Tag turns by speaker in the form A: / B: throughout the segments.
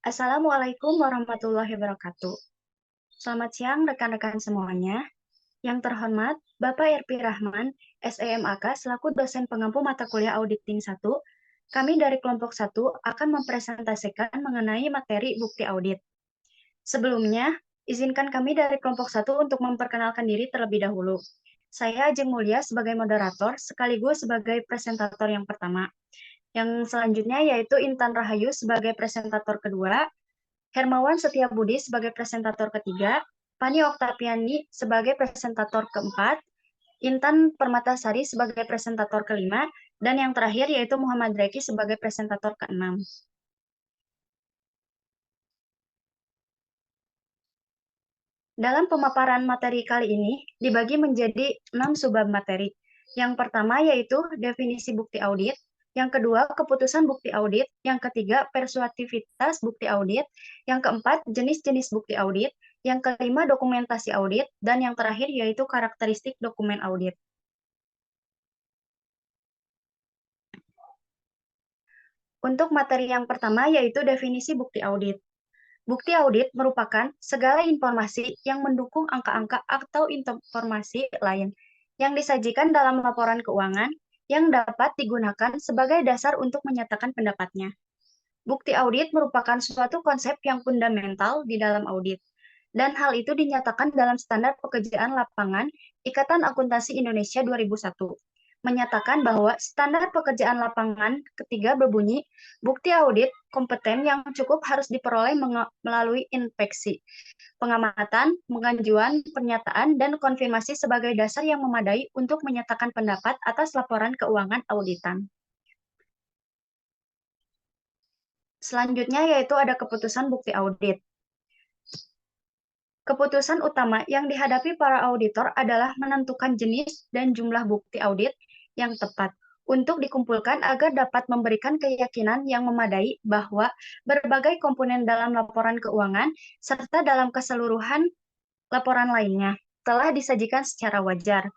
A: Assalamualaikum warahmatullahi wabarakatuh. Selamat siang rekan-rekan semuanya. Yang terhormat, Bapak Irpi Rahman, SEMAK selaku dosen pengampu mata kuliah Auditing 1, kami dari kelompok 1 akan mempresentasikan mengenai materi bukti audit. Sebelumnya, izinkan kami dari kelompok 1 untuk memperkenalkan diri terlebih dahulu. Saya Ajeng Mulia sebagai moderator sekaligus sebagai presentator yang pertama. Yang selanjutnya yaitu Intan Rahayu sebagai presentator kedua, Hermawan Setiabudi sebagai presentator ketiga, Fani Oktaviani sebagai presentator keempat, Intan Permatasari sebagai presentator kelima, dan yang terakhir yaitu Muhammad Reki sebagai presentator keenam. Dalam pemaparan materi kali ini dibagi menjadi 6 subbab materi. Yang pertama yaitu definisi bukti audit, yang kedua keputusan bukti audit, yang ketiga persuasivitas bukti audit, yang keempat jenis-jenis bukti audit, yang kelima dokumentasi audit, dan yang terakhir yaitu karakteristik dokumen audit. Untuk materi yang pertama yaitu definisi bukti audit. Bukti audit merupakan segala informasi yang mendukung angka-angka atau informasi lain yang disajikan dalam laporan keuangan yang dapat digunakan sebagai dasar untuk menyatakan pendapatnya. Bukti audit merupakan suatu konsep yang fundamental di dalam audit, dan hal itu dinyatakan dalam Standar Pekerjaan Lapangan Ikatan Akuntansi Indonesia 2001 menyatakan bahwa standar pekerjaan lapangan ketiga berbunyi, bukti audit kompeten yang cukup harus diperoleh melalui inspeksi, pengamatan, pengajuan, pernyataan, dan konfirmasi sebagai dasar yang memadai untuk menyatakan pendapat atas laporan keuangan auditan. Selanjutnya yaitu ada keputusan bukti audit. Keputusan utama yang dihadapi para auditor adalah menentukan jenis dan jumlah bukti audit yang tepat untuk dikumpulkan agar dapat memberikan keyakinan yang memadai bahwa berbagai komponen dalam laporan keuangan serta dalam keseluruhan laporan lainnya telah disajikan secara wajar.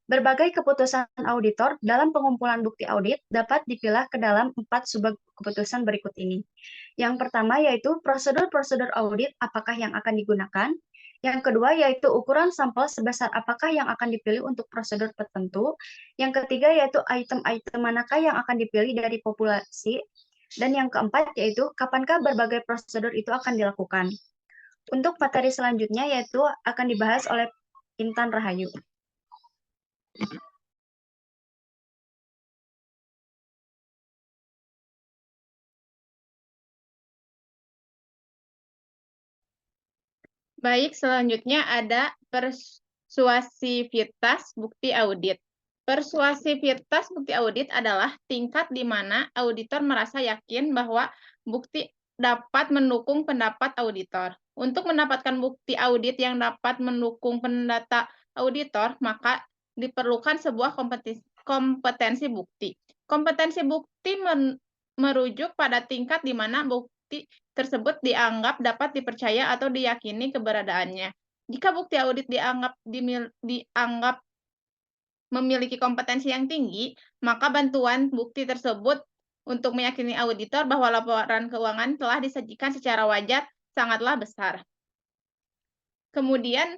A: Berbagai keputusan auditor dalam pengumpulan bukti audit dapat dipilah ke dalam 4 subbab keputusan berikut ini. Yang pertama yaitu prosedur-prosedur audit apakah yang akan digunakan. Yang kedua yaitu ukuran sampel sebesar apakah yang akan dipilih untuk prosedur tertentu. Yang ketiga yaitu item-item manakah yang akan dipilih dari populasi. Dan yang keempat yaitu kapankah berbagai prosedur itu akan dilakukan. Untuk materi selanjutnya yaitu akan dibahas oleh Intan Rahayu.
B: Baik, selanjutnya ada persuasivitas bukti audit. Persuasivitas bukti audit adalah tingkat di mana auditor merasa yakin bahwa bukti dapat mendukung pendapat auditor. Untuk mendapatkan bukti audit yang dapat mendukung pendapat auditor, maka diperlukan sebuah kompetensi bukti. Kompetensi bukti merujuk pada tingkat di mana bukti tersebut dianggap dapat dipercaya atau diyakini keberadaannya. Jika bukti audit dianggap memiliki kompetensi yang tinggi, maka bantuan bukti tersebut untuk meyakini auditor bahwa laporan keuangan telah disajikan secara wajar sangatlah besar. Kemudian,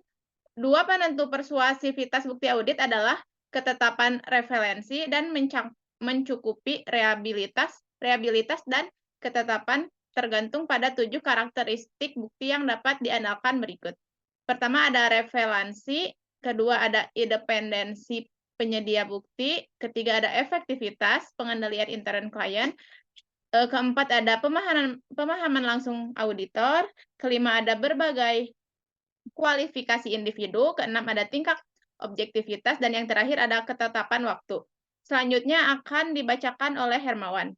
B: dua penentu persuasivitas bukti audit adalah ketetapan referensi dan mencukupi reliabilitas dan ketetapan tergantung pada 7 karakteristik bukti yang dapat diandalkan berikut. Pertama ada referensi, kedua ada independensi penyedia bukti, ketiga ada efektivitas pengendalian intern klien, keempat ada pemahaman langsung auditor, kelima ada berbagai kualifikasi individu, keenam ada tingkat objektivitas, dan yang terakhir ada ketetapan waktu. Selanjutnya akan dibacakan oleh Hermawan.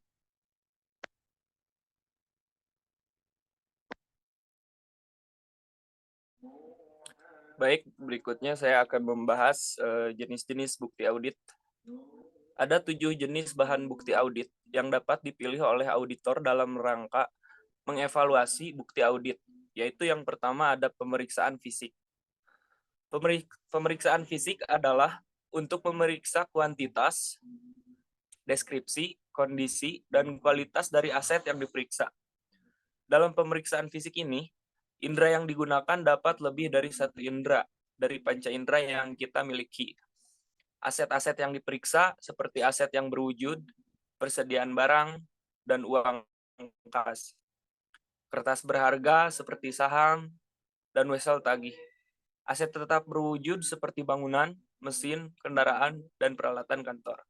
C: Baik, berikutnya saya akan membahas jenis-jenis bukti audit. Ada 7 jenis bahan bukti audit yang dapat dipilih oleh auditor dalam rangka mengevaluasi bukti audit, yaitu yang pertama ada pemeriksaan fisik. Pemeriksaan fisik adalah untuk memeriksa kuantitas, deskripsi, kondisi, dan kualitas dari aset yang diperiksa. Dalam pemeriksaan fisik ini, indera yang digunakan dapat lebih dari satu indera dari panca indera yang kita miliki. Aset-aset yang diperiksa seperti aset yang berwujud, persediaan barang, dan uang kas. Kertas berharga seperti saham, dan wesel tagih. Aset tetap berwujud seperti bangunan, mesin, kendaraan, dan peralatan kantor.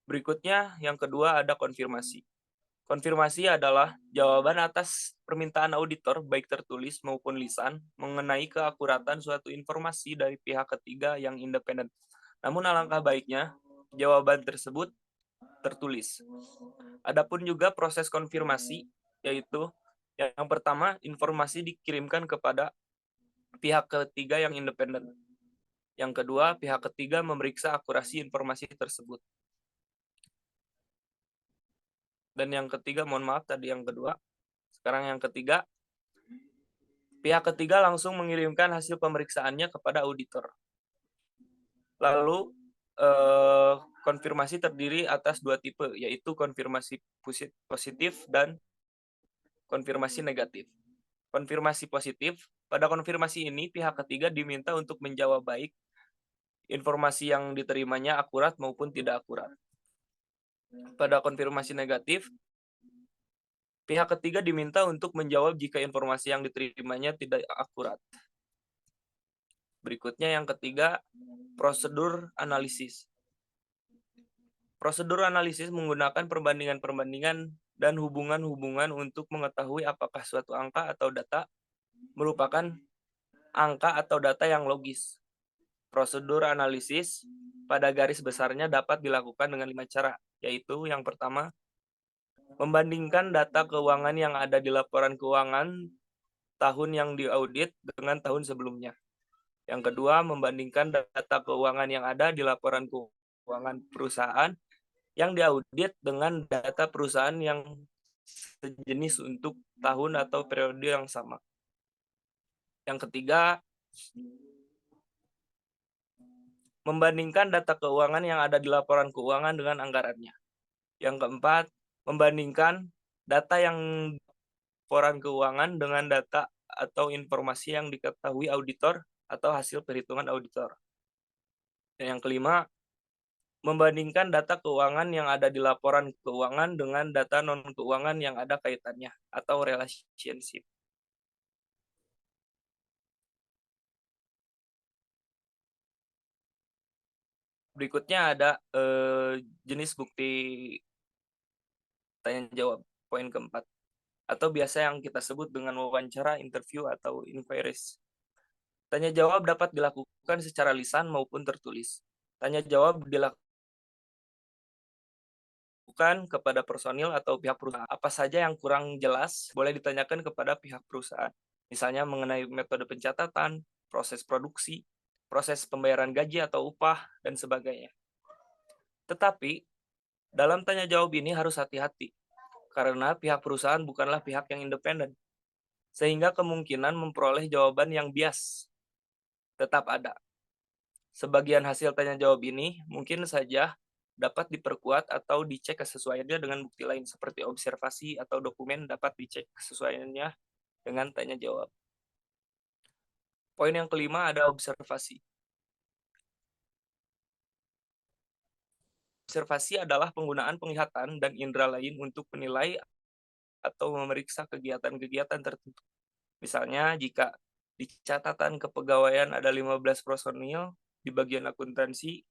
C: Berikutnya, yang kedua ada konfirmasi. Konfirmasi adalah jawaban atas permintaan auditor, baik tertulis maupun lisan, mengenai keakuratan suatu informasi dari pihak ketiga yang independen. Namun alangkah baiknya, jawaban tersebut tertulis. Adapun juga proses konfirmasi, yaitu yang pertama, informasi dikirimkan kepada pihak ketiga yang independen. Yang kedua, pihak ketiga memeriksa akurasi informasi tersebut. Dan yang ketiga, mohon maaf tadi yang kedua. Sekarang yang ketiga, pihak ketiga langsung mengirimkan hasil pemeriksaannya kepada auditor. Lalu, konfirmasi terdiri atas dua tipe, yaitu konfirmasi positif dan konfirmasi negatif. Konfirmasi positif, pada konfirmasi ini pihak ketiga diminta untuk menjawab baik informasi yang diterimanya akurat maupun tidak akurat. Pada konfirmasi negatif, pihak ketiga diminta untuk menjawab jika informasi yang diterimanya tidak akurat. Berikutnya yang ketiga, prosedur analisis. Prosedur analisis menggunakan perbandingan-perbandingan dan hubungan-hubungan untuk mengetahui apakah suatu angka atau data merupakan angka atau data yang logis. Prosedur analisis pada garis besarnya dapat dilakukan dengan 5 cara, yaitu yang pertama, membandingkan data keuangan yang ada di laporan keuangan tahun yang diaudit dengan tahun sebelumnya. Yang kedua, membandingkan data keuangan yang ada di laporan keuangan perusahaan yang diaudit dengan data perusahaan yang sejenis untuk tahun atau periode yang sama. Yang ketiga, membandingkan data keuangan yang ada di laporan keuangan dengan anggarannya. Yang keempat, membandingkan data yang laporan keuangan dengan data atau informasi yang diketahui auditor atau hasil perhitungan auditor. Dan yang kelima, membandingkan data keuangan yang ada di laporan keuangan dengan data non-keuangan yang ada kaitannya atau relationship. Berikutnya ada jenis bukti tanya jawab, poin keempat. Atau biasa yang kita sebut dengan wawancara, interview, atau inquiries. Tanya jawab dapat dilakukan secara lisan maupun tertulis. Tanya jawab dilakukan kepada personil atau pihak perusahaan. Apa saja yang kurang jelas boleh ditanyakan kepada pihak perusahaan. Misalnya mengenai metode pencatatan, proses produksi, proses pembayaran gaji atau upah, dan sebagainya. Tetapi, dalam tanya jawab ini harus hati-hati, karena pihak perusahaan bukanlah pihak yang independen, sehingga kemungkinan memperoleh jawaban yang bias tetap ada. Sebagian hasil tanya jawab ini mungkin saja dapat diperkuat atau dicek kesesuaiannya dengan bukti lain, seperti observasi atau dokumen dapat dicek kesesuaiannya dengan tanya jawab. Poin yang kelima ada observasi. Observasi adalah penggunaan penglihatan dan indera lain untuk menilai atau memeriksa kegiatan-kegiatan tertentu. Misalnya, jika di catatan kepegawaian ada 15 personil di bagian akuntansi,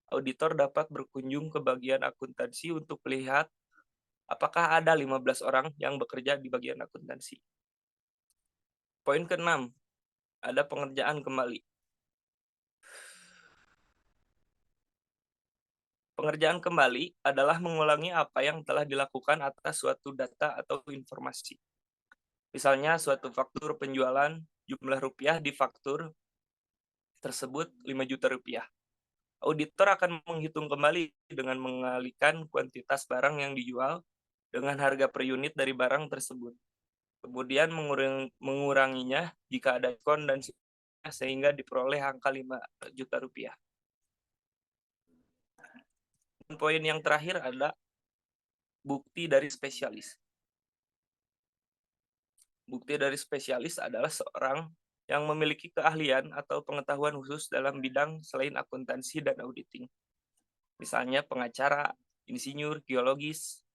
C: auditor dapat berkunjung ke bagian akuntansi untuk melihat apakah ada 15 orang yang bekerja di bagian akuntansi. Poin ke-6, ada pengerjaan kembali. Pengerjaan kembali adalah mengulangi apa yang telah dilakukan atas suatu data atau informasi. Misalnya suatu faktur penjualan, jumlah rupiah di faktur tersebut 5 juta rupiah. Auditor akan menghitung kembali dengan mengalihkan kuantitas barang yang dijual dengan harga per unit dari barang tersebut. Kemudian menguranginya jika ada diskon dan sehingga diperoleh angka 5 juta rupiah. Poin yang terakhir adalah bukti dari spesialis. Bukti dari spesialis adalah seorang yang memiliki keahlian atau pengetahuan khusus dalam bidang selain akuntansi dan auditing. Misalnya pengacara, insinyur, geologis,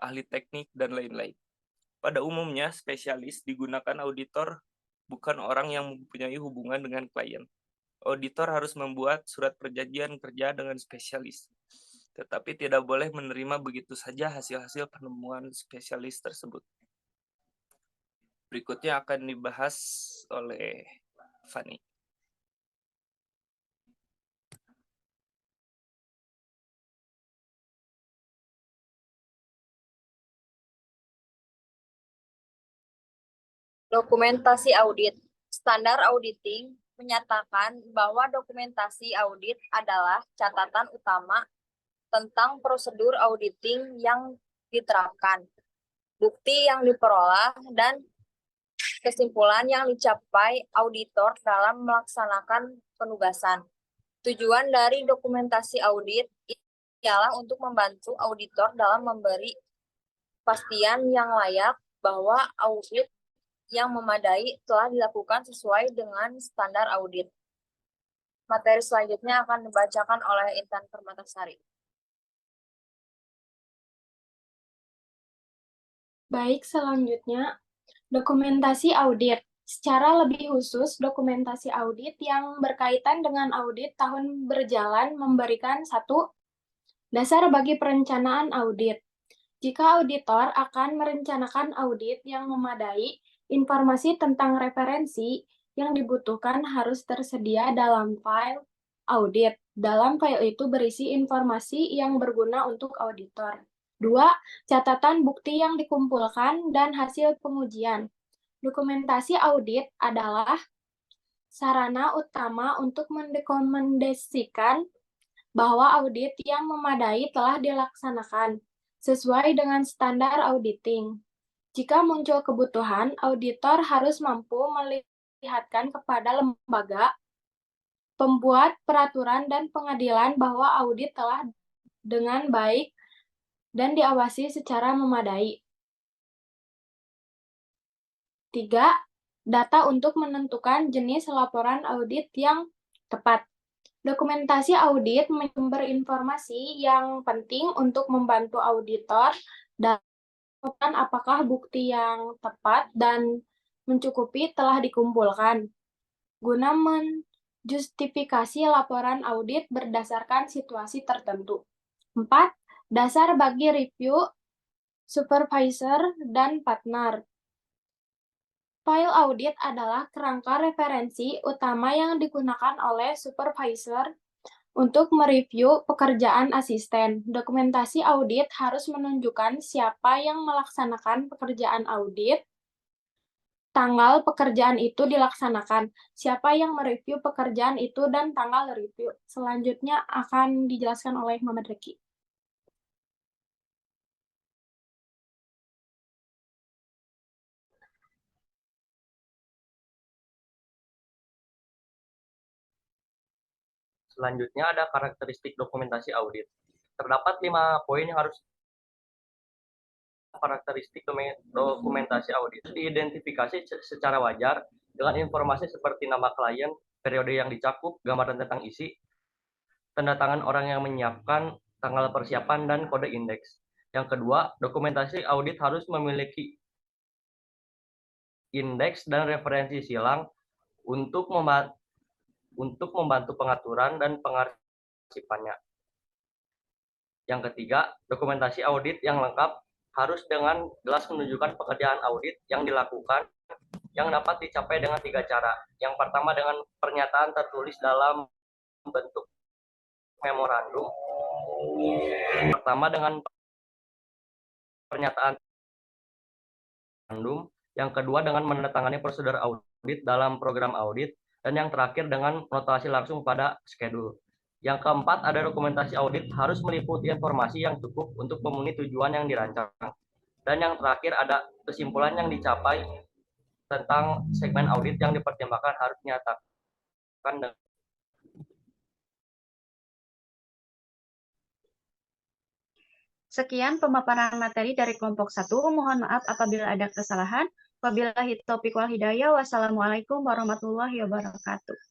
C: ahli teknik, dan lain-lain. Pada umumnya, spesialis digunakan auditor bukan orang yang mempunyai hubungan dengan klien. Auditor harus membuat surat perjanjian kerja dengan spesialis, tetapi tidak boleh menerima begitu saja hasil-hasil penemuan spesialis tersebut. Berikutnya akan dibahas oleh Fani.
D: Dokumentasi audit. Standar auditing menyatakan bahwa dokumentasi audit adalah catatan utama tentang prosedur auditing yang diterapkan, bukti yang diperoleh, dan kesimpulan yang dicapai auditor dalam melaksanakan penugasan. Tujuan dari dokumentasi audit ialah untuk membantu auditor dalam memberi kepastian yang layak bahwa audit yang memadai telah dilakukan sesuai dengan standar audit. Materi selanjutnya akan dibacakan oleh Intan Permatasari.
E: Baik, selanjutnya dokumentasi audit. Secara lebih khusus, dokumentasi audit yang berkaitan dengan audit tahun berjalan memberikan satu dasar bagi perencanaan audit. Jika auditor akan merencanakan audit yang memadai, informasi tentang referensi yang dibutuhkan harus tersedia dalam file audit. Dalam file itu berisi informasi yang berguna untuk auditor. 2. Catatan bukti yang dikumpulkan dan hasil pengujian. Dokumentasi audit adalah sarana utama untuk mendokumentasikan bahwa audit yang memadai telah dilaksanakan sesuai dengan standar auditing. Jika muncul kebutuhan, auditor harus mampu melihatkan kepada lembaga, pembuat peraturan, dan pengadilan bahwa audit telah dengan baik dan diawasi secara memadai. 3. Data untuk menentukan jenis laporan audit yang tepat. Dokumentasi audit menyumber informasi yang penting untuk membantu auditor dalam menentukan apakah bukti yang tepat dan mencukupi telah dikumpulkan, guna menjustifikasi laporan audit berdasarkan situasi tertentu. 4. Dasar bagi review, supervisor, dan partner. File audit adalah kerangka referensi utama yang digunakan oleh supervisor untuk mereview pekerjaan asisten. Dokumentasi audit harus menunjukkan siapa yang melaksanakan pekerjaan audit, tanggal pekerjaan itu dilaksanakan, siapa yang mereview pekerjaan itu, dan tanggal review. Selanjutnya akan dijelaskan oleh Muhammad Reki.
F: Selanjutnya ada karakteristik dokumentasi audit. Terdapat 5 poin yang harus karakteristik dokumentasi audit. Diidentifikasi secara wajar dengan informasi seperti nama klien, periode yang dicakup, gambaran tentang isi, tanda tangan orang yang menyiapkan, tanggal persiapan, dan kode indeks. Yang kedua, dokumentasi audit harus memiliki indeks dan referensi silang untuk membantu pengaturan dan pengarsipannya. Yang ketiga, dokumentasi audit yang lengkap harus dengan jelas menunjukkan pekerjaan audit yang dilakukan yang dapat dicapai dengan 3 cara. Yang pertama dengan pernyataan tertulis dalam bentuk memorandum. Pertama dengan pernyataan memorandum. Yang kedua dengan menandatangani prosedur audit dalam program audit. Dan yang terakhir dengan notasi langsung pada schedule. Yang keempat, ada dokumentasi audit harus meliputi informasi yang cukup untuk memenuhi tujuan yang dirancang. Dan yang terakhir, ada kesimpulan yang dicapai tentang segmen audit yang dipertimbangkan harus dinyatakan.
A: Sekian pemaparan materi dari kelompok 1. Mohon maaf apabila ada kesalahan. Wabillahi taufiq wal hidayah. Wassalamualaikum warahmatullahi wabarakatuh.